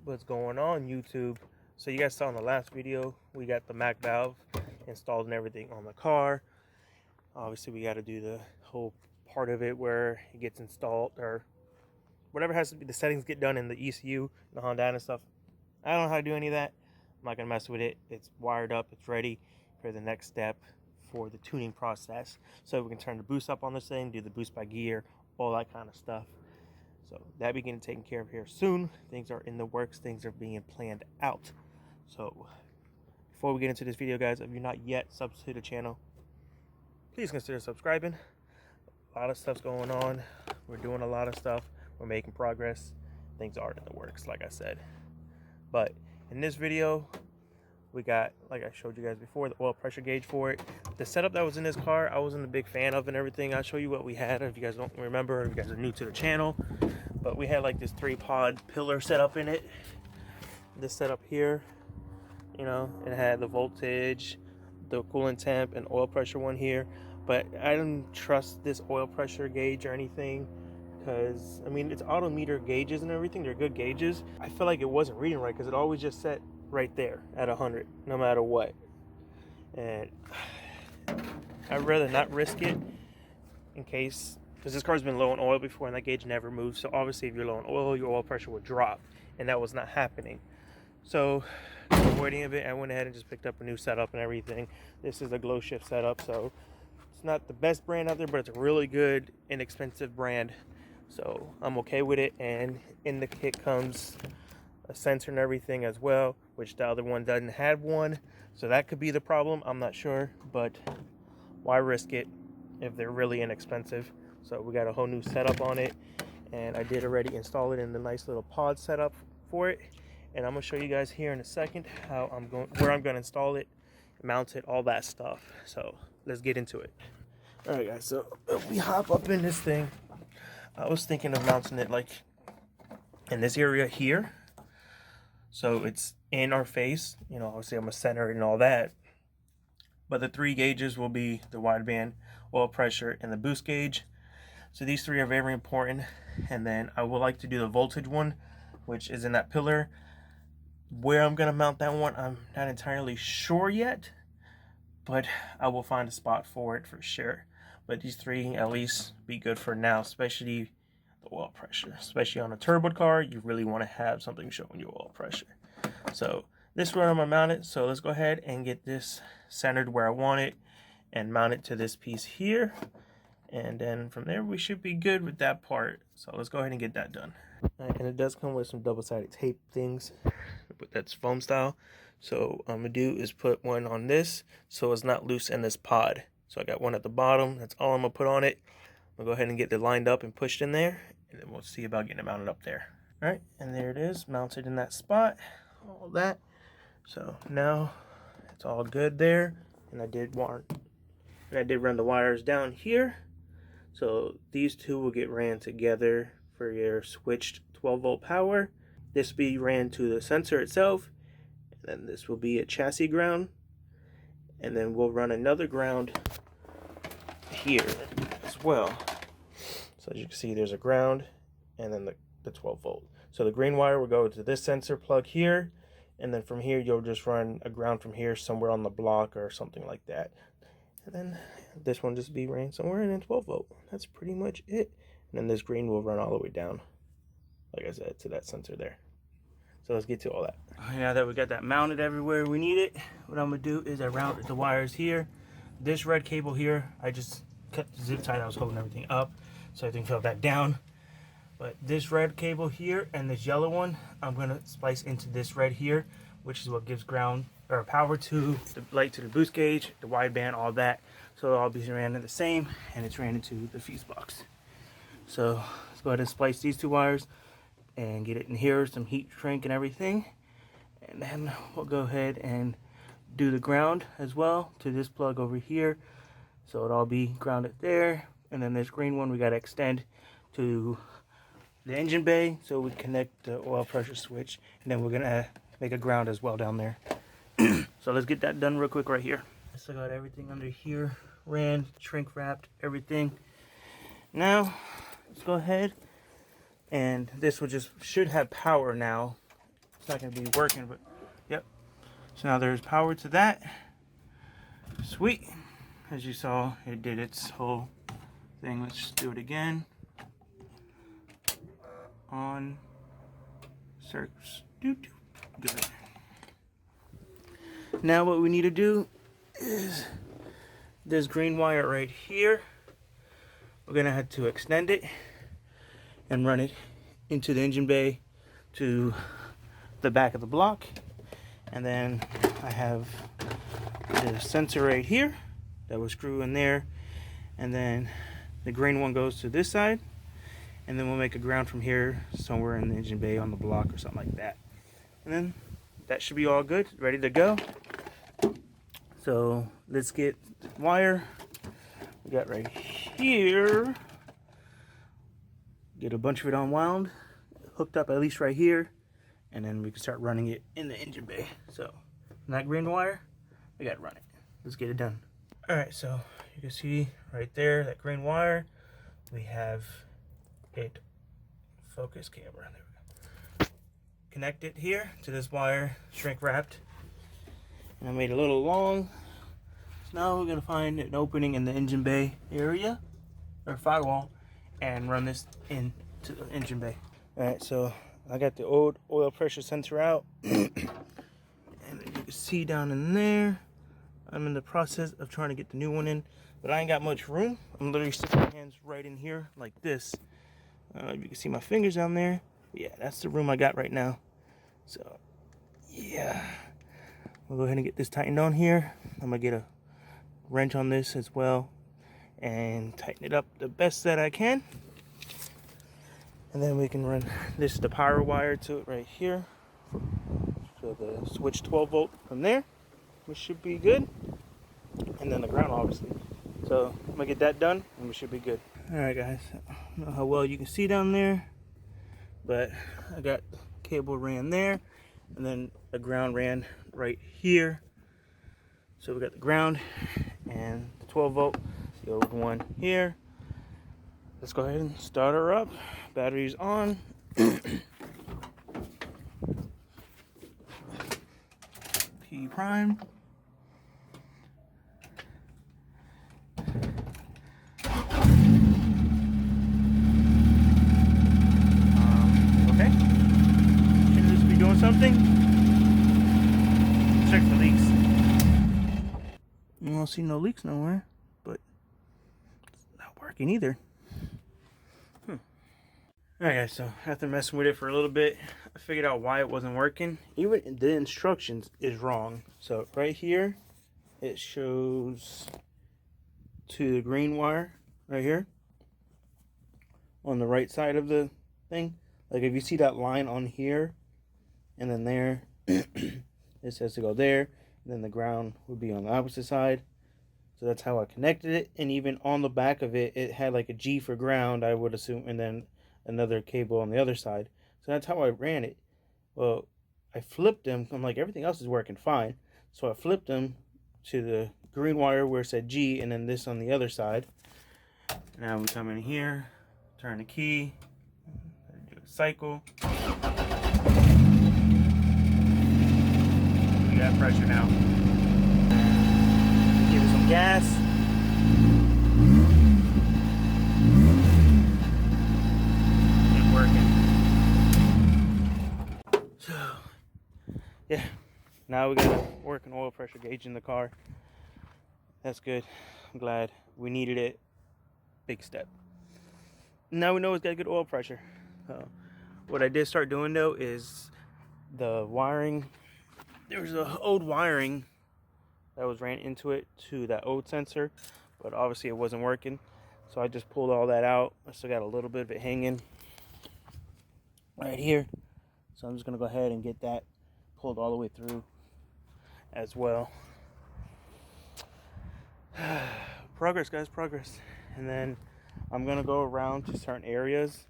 What's going on, YouTube? So you guys saw in the last video, we got the Mac valve installed and everything on the car. Obviously we got to do the whole part of it where it gets installed, or whatever has to be, the settings get done in the ECU, the Honda and stuff. I don't know how to do any of that. I'm not gonna mess with it. It's wired up, it's ready for the next step for the tuning process. So we can turn the boost up on this thing, do the boost by gear, all that kind of stuff. So that be getting taken care of here soon. Things are in the works. Things are being planned out. So before we get into this video, guys, if you're not yet subbed to the channel, please consider subscribing. A lot of stuff's going on. We're doing a lot of stuff. We're making progress. Things are in the works, like I said. But in this video, we got, like I showed you guys before, the oil pressure gauge for it. The setup that was in this car, I wasn't a big fan of and everything. I'll show you what we had if you guys don't remember, or if you guys are new to the channel. But we had like this 3-pod pillar setup in it. This setup here, you know, it had the voltage, the coolant temp, and oil pressure one here. But I didn't trust this oil pressure gauge or anything, because I mean, it's auto meter gauges and everything, they're good gauges. I feel like it wasn't reading right because it always just set right there at 100 no matter what, and I'd rather not risk it in case, because this car's been low on oil before and that gauge never moves. So obviously if you're low on oil, your oil pressure would drop, and that was not happening. So avoiding of it, I went ahead and just picked up a new setup and everything. This is a glow shift setup, so it's not the best brand out there, but it's a really good inexpensive brand, so I'm okay with it. And in the kit comes a sensor and everything as well, which the other one doesn't have one, so that could be the problem. I'm not sure, but why risk it if they're really inexpensive? So we got a whole new setup on it, and I did already install it in the nice little pod setup for it, and I'm gonna show you guys here in a second how where I'm gonna install it, mount it, all that stuff. So let's get into it. All right, guys, so if we hop up in this thing, I was thinking of mounting it like in this area here, so it's in our face. You know, obviously I'm a center and all that, but the 3 gauges will be the wideband, oil pressure, and the boost gauge. So these 3 are very important. And then I would like to do the voltage one, which is in that pillar. Where I'm gonna mount that one, I'm not entirely sure yet, but I will find a spot for it for sure. But these 3 at least be good for now, especially the oil pressure. Especially on a turbo car, you really want to have something showing your oil pressure. So this is where I'm gonna mount it. So let's go ahead and get this centered where I want it and mount it to this piece here. And then from there we should be good with that part. So let's go ahead and get that done. And it does come with some double-sided tape things, but that's foam style. So what I'm gonna do is put one on this so it's not loose in this pod. So I got one at the bottom. That's all I'm gonna put on it. I'll go ahead and get it lined up and pushed in there, and then we'll see about getting it mounted up there. All right, and there it is, mounted in that spot, all that. So now it's all good there, and I did run the wires down here. So these 2 will get ran together for your switched 12-volt power. This will be ran to the sensor itself, and then this will be a chassis ground, and then we'll run another ground here as well. So as you can see, there's a ground and then the 12-volt. So the green wire will go to this sensor plug here, and then from here you'll just run a ground from here somewhere on the block or something like that. And then this one just be ran somewhere in 12-volt. That's pretty much it. And then this green will run all the way down, like I said, to that sensor there. So let's get to all that. Now that we got that mounted everywhere we need it, what I'm gonna do is I route the wires here. This red cable here, I just cut the zip tie that was holding everything up, so I think fell that down. But this red cable here and this yellow one, I'm gonna splice into this red here, which is what gives ground or power to the light, to the boost gauge, the wideband, all that. So it'll all be ran in the same, and it's ran into the fuse box. So let's go ahead and splice these 2 wires and get it in here, some heat shrink and everything, and then we'll go ahead and do the ground as well to this plug over here, so it'll all be grounded there. And then this green one we got to extend to the engine bay so we connect the oil pressure switch, and then we're gonna make a ground as well down there. So let's get that done real quick right here. So I got everything under here ran, shrink wrapped, everything. Now let's go ahead, and this will just should have power now. It's not gonna be working, but yep. So now there's power to that. Sweet. As you saw, it did its whole thing. Let's just do it again. On circs. Good. Now what we need to do is this green wire right here. We're gonna have to extend it and run it into the engine bay to the back of the block. And then I have the sensor right here that will screw in there, and then the green one goes to this side, and then we'll make a ground from here somewhere in the engine bay on the block or something like that. And then that should be all good, ready to go. So let's get the wire we got right here, get a bunch of it unwound, hooked up at least right here, and then we can start running it in the engine bay. So that green wire, we gotta run it. Let's get it done. All right, so you can see right there, that green wire, we have it, focus camera, there we go. Connect it here to this wire, shrink wrapped. And I made it a little long. So now we're gonna find an opening in the engine bay area, or firewall, and run this into the engine bay. All right, so I got the old oil pressure sensor out. And you can see down in there, I'm in the process of trying to get the new one in, but I ain't got much room. I'm literally sticking my hands right in here like this. If you can see my fingers down there. But yeah, that's the room I got right now. So yeah, we'll go ahead and get this tightened on here. I'm gonna get a wrench on this as well and tighten it up the best that I can. And then we can run this, the power wire, to it right here. So the switch 12 volt from there, which should be good. And then the ground, obviously. So I'm gonna get that done and we should be good. All right, guys, I don't know how well you can see down there, but I got cable ran there, and then the ground ran right here. So we got the ground and the 12 volt, the old one here. Let's go ahead and start her up. Battery's on. P prime. Okay. Should this be doing something? Check for leaks. I don't see no leaks nowhere, but it's not working either. Alright guys, so after messing with it for a little bit, I figured out why it wasn't working. Even the instructions is wrong. So right here, it shows to the green wire right here on the right side of the thing. Like if you see that line on here and then there, it says to go there, and then the ground would be on the opposite side. So that's how I connected it. And even on the back of it, it had like a G for ground, I would assume, and then another cable on the other side. So that's how I ran it. Well, I flipped them. I'm like, everything else is working fine. So I flipped them to the green wire where it said G, and then this on the other side. Now we come in here, turn the key, do a cycle. We got pressure now. Give it some gas. Yeah, now we gotta work an oil pressure gauge in the car. That's good. I'm glad. We needed it. Big step. Now we know it's got good oil pressure. What I did start doing though is the wiring. There was an old wiring that was ran into it to that old sensor, but obviously it wasn't working. So I just pulled all that out. I still got a little bit of it hanging right here. So I'm just gonna go ahead and get that pulled all the way through, as well. Progress, guys, progress. And then I'm gonna go around to certain areas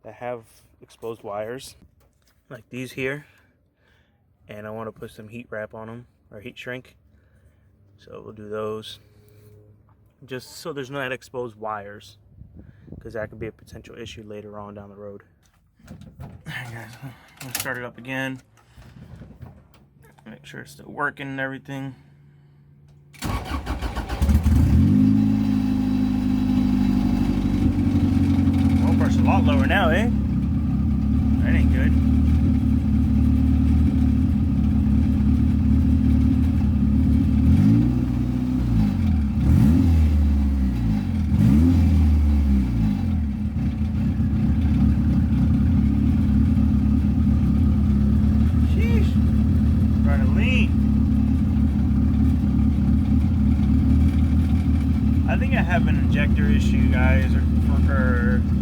that have exposed wires, like these here, and I want to put some heat wrap on them, or heat shrink. So we'll do those, just so there's not exposed wires, because that could be a potential issue later on down the road. Alright guys, I'm gonna start it up again. Make sure it's still working and everything. Oil pressure's a lot lower now, eh? That ain't good. I think I have an injector issue, guys, or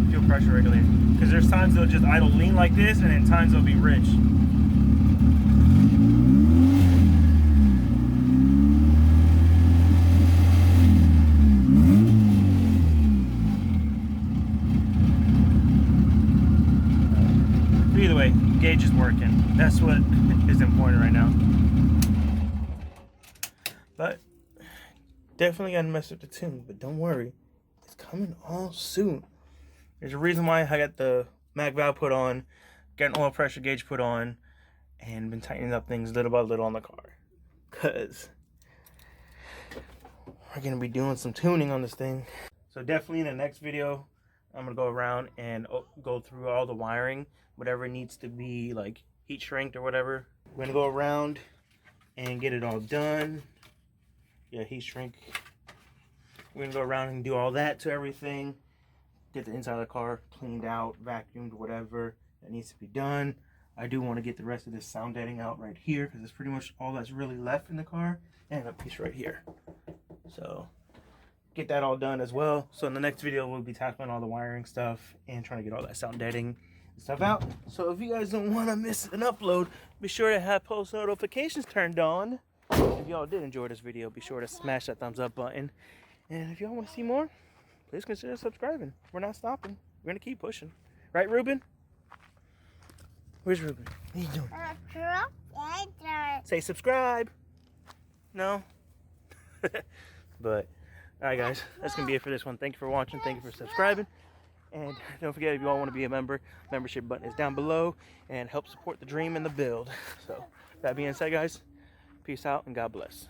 fuel pressure regulator. Because there's times they'll just idle lean like this, and then times they'll be rich. But either way, gauge is working. That's what is important right now. But definitely gotta mess up the tune, but don't worry, it's coming all soon. There's a reason why I got the mag valve put on, got an oil pressure gauge put on, and been tightening up things little by little on the car. Cause we're gonna be doing some tuning on this thing. So definitely in the next video, I'm gonna go around and go through all the wiring, whatever needs to be like heat shrinked or whatever. We're gonna go around and get it all done. Yeah, heat shrink. We're gonna go around and do all that to everything. Get the inside of the car cleaned out, vacuumed, whatever that needs to be done. I do want to get the rest of this sound deadening out right here, because it's pretty much all that's really left in the car, and a piece right here. So get that all done as well. So in the next video, we'll be tackling all the wiring stuff and trying to get all that sound deadening stuff out. So if you guys don't want to miss an upload, be sure to have post notifications turned on. If y'all did enjoy this video, be sure to smash that thumbs up button. And if y'all want to see more, please consider subscribing. We're not stopping. We're going to keep pushing. Right, Ruben? Where's Ruben? What are you doing? Say subscribe. No? But, alright guys, that's going to be it for this one. Thank you for watching. Thank you for subscribing. And don't forget, if you all want to be a member, membership button is down below. And help support the dream and the build. So, that being said, guys, peace out and God bless.